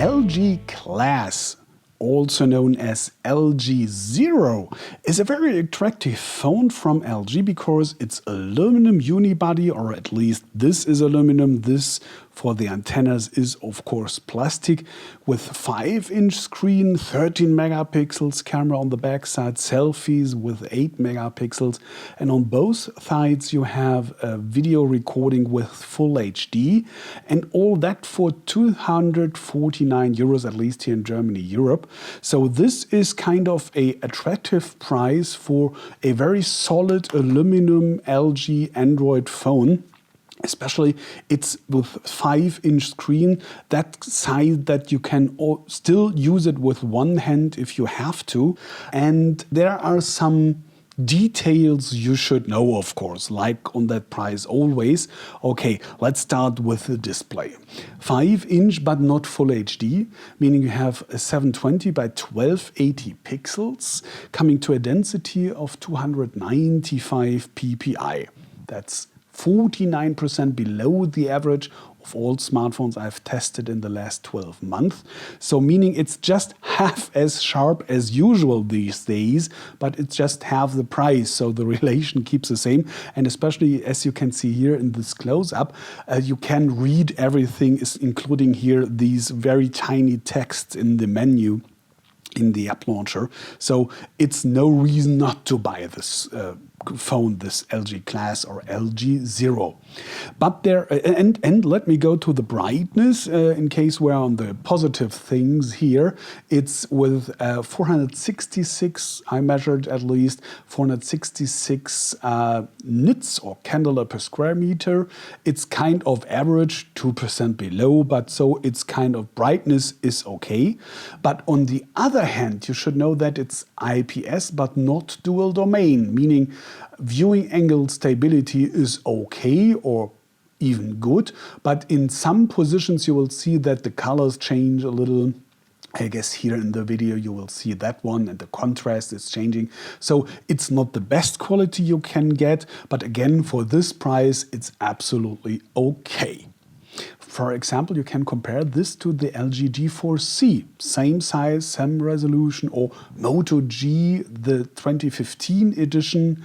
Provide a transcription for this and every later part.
LG Class, also known as LG Zero, is a very attractive phone from LG because it's aluminum unibody, or at least this is aluminum. This for the antennas is of course plastic, with 5-inch screen, 13 megapixels camera on the back side, selfies with 8 megapixels, and on both sides you have a video recording with full HD, and all that for 249 euros, at least here in Germany, Europe. So this is kind of a attractive price for a very solid aluminum LG Android phone. Especially it's with 5-inch screen, that size that you can still use it with one hand if you have to. And there are some details you should know, of course, like on that price always. Okay, let's start with the display. 5-inch but not full HD, meaning you have a 720 by 1280 pixels, coming to a density of 295 ppi. That's 49% below the average of all smartphones I've tested in the last 12 months. So meaning it's just half as sharp as usual these days, but it's just half the price. So the relation keeps the same. And especially as you can see here in this close-up, you can read everything, including here these very tiny texts in the menu in the app launcher. So it's no reason not to buy this phone, this LG Class or LG Zero. But there, and let me go to the brightness in case we're on the positive things here. It's with 466, I measured at least 466 nits or candela per square meter. It's kind of average, 2% below, but so its kind of brightness is okay. But on the other hand, you should know that it's IPS but not dual domain, meaning viewing angle stability is okay or even good, but in some positions you will see that the colors change a little. I guess here in the video you will see that one, and the contrast is changing. So it's not the best quality you can get, but again, for this price, it's absolutely okay. For example, you can compare this to the LG G4C, same size, same resolution, or Moto G, the 2015 edition.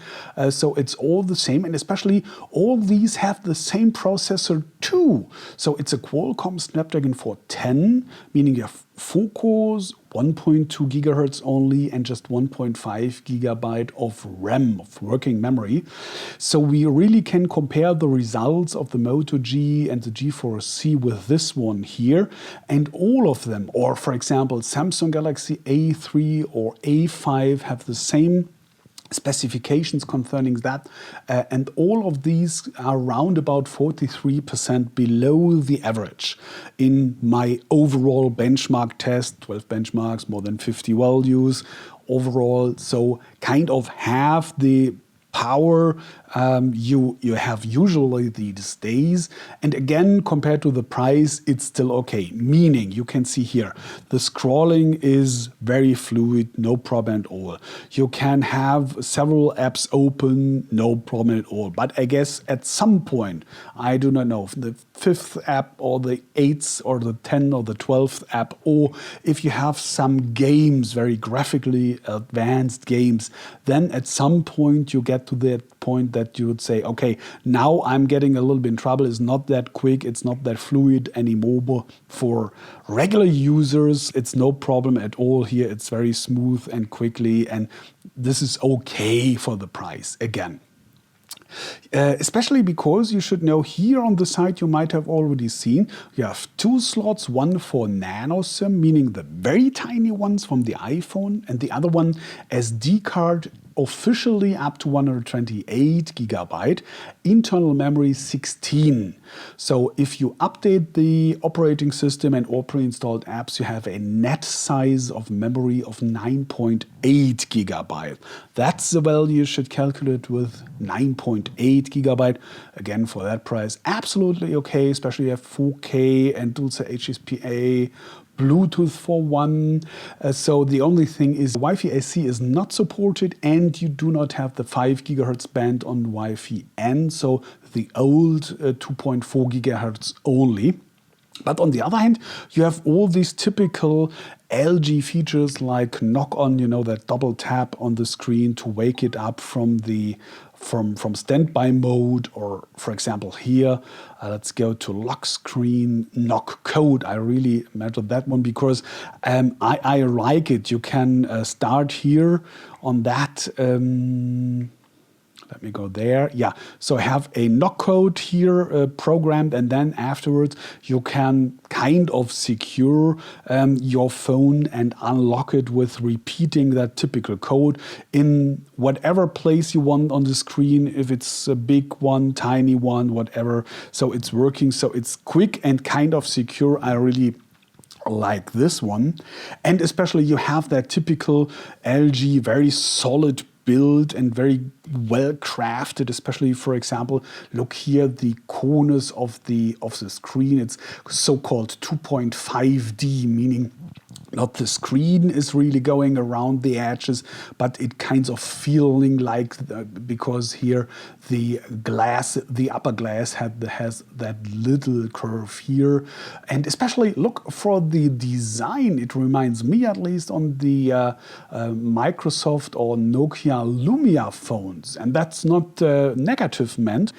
So it's all the same, and especially all these have the same processor too. So it's a Qualcomm Snapdragon 410, meaning you have 4 cores, 1.2 gigahertz only, and just 1.5 gigabyte of RAM, of working memory. So we really can compare the results of the Moto G and the G4C with this one here, and all of them, or for example Samsung Galaxy A3 or A5, have the same specifications concerning that, and all of these are around about 43% below the average. In my overall benchmark test, 12 benchmarks, more than 50 values overall, so kind of half the power you have usually these days. And again, compared to the price, it's still okay. Meaning, you can see here, the scrolling is very fluid, no problem at all. You can have several apps open, no problem at all. But I guess at some point, I do not know, the 5th app or the 8th or the 10th or the 12th app, or if you have some games, very graphically advanced games, then at some point you get to that point that you would say, okay, now I'm getting a little bit in trouble. It's not that quick, it's not that fluid anymore. But for regular users, it's no problem at all here. It's very smooth and quickly, and this is okay for the price again. Especially because you should know here on the side, you might have already seen, you have 2 slots, one for nano SIM, meaning the very tiny ones from the iPhone, and the other one SD card, officially up to 128 gigabyte, internal memory 16. So if you update the operating system and all pre-installed apps, you have a net size of memory of 9.8 gigabyte. That's the value you should calculate with, 9.8 gigabyte. Again, for that price, absolutely okay, especially you have 4K and dual-set HSPA, Bluetooth 4.1. So the only thing is Wi-Fi AC is not supported, and you do not have the 5 gigahertz band on Wi-Fi N, so the old 2.4 gigahertz only. But on the other hand, you have all these typical LG features like knock on, that double tap on the screen to wake it up from the from standby mode, or for example here, let's go to lock screen, knock code. I really measured that one because I like it. You can start here on that. Let me go there. Yeah, so I have a knock code here programmed, and then afterwards you can kind of secure your phone and unlock it with repeating that typical code in whatever place you want on the screen, if it's a big one, tiny one, whatever. So it's working, so it's quick and kind of secure. I really like this one. And especially you have that typical LG very solid build and very well crafted, especially for example, look here, the corners of the screen. It's so-called 2.5D, meaning not the screen is really going around the edges, but it kinds of feeling like because here the glass, the upper glass has that little curve here. And especially look for the design. It reminds me, at least, on the Microsoft or Nokia Lumia phones. And that's not negative meant,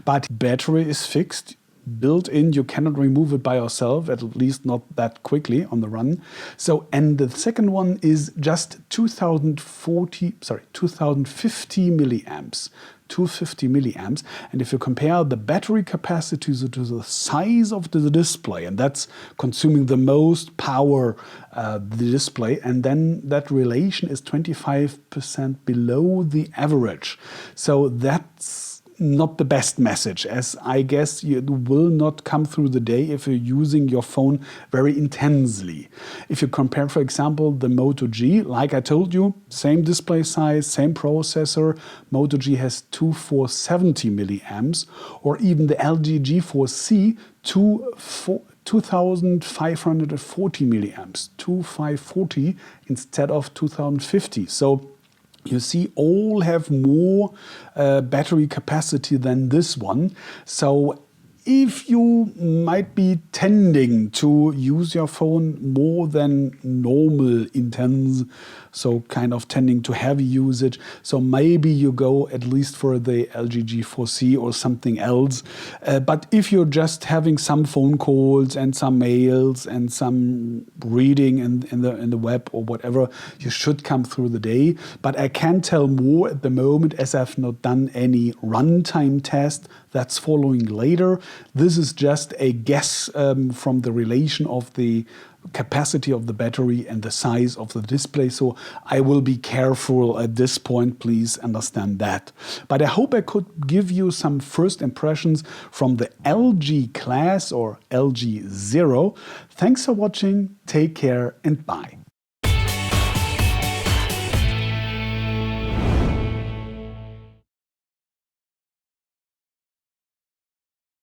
but battery is fixed. Built in, you cannot remove it by yourself, at least not that quickly on the run. So, and the second one is just 2050 milliamps. 250 milliamps. And if you compare the battery capacity to the size of the display, and that's consuming the most power, the display, and then that relation is 25% below the average. So that's not the best message, as I guess you will not come through the day if you're using your phone very intensely. If you compare, for example, the Moto G, like I told you, same display size, same processor, Moto G has 2470 milliamps, or even the LG G4C, 2540 milliamps, 2540 instead of 2050. So you see, all have more battery capacity than this one. So if you might be tending to use your phone more than normal intense, so kind of tending to heavy usage, so maybe you go at least for the LG G4C or something else. But if you're just having some phone calls and some mails and some reading in the web or whatever, you should come through the day. But I can't tell more at the moment, as I've not done any runtime test. That's following later. This is just a guess from the relation of the capacity of the battery and the size of the display. So I will be careful at this point, please understand that. But I hope I could give you some first impressions from the LG class or LG Zero. Thanks for watching, take care and bye.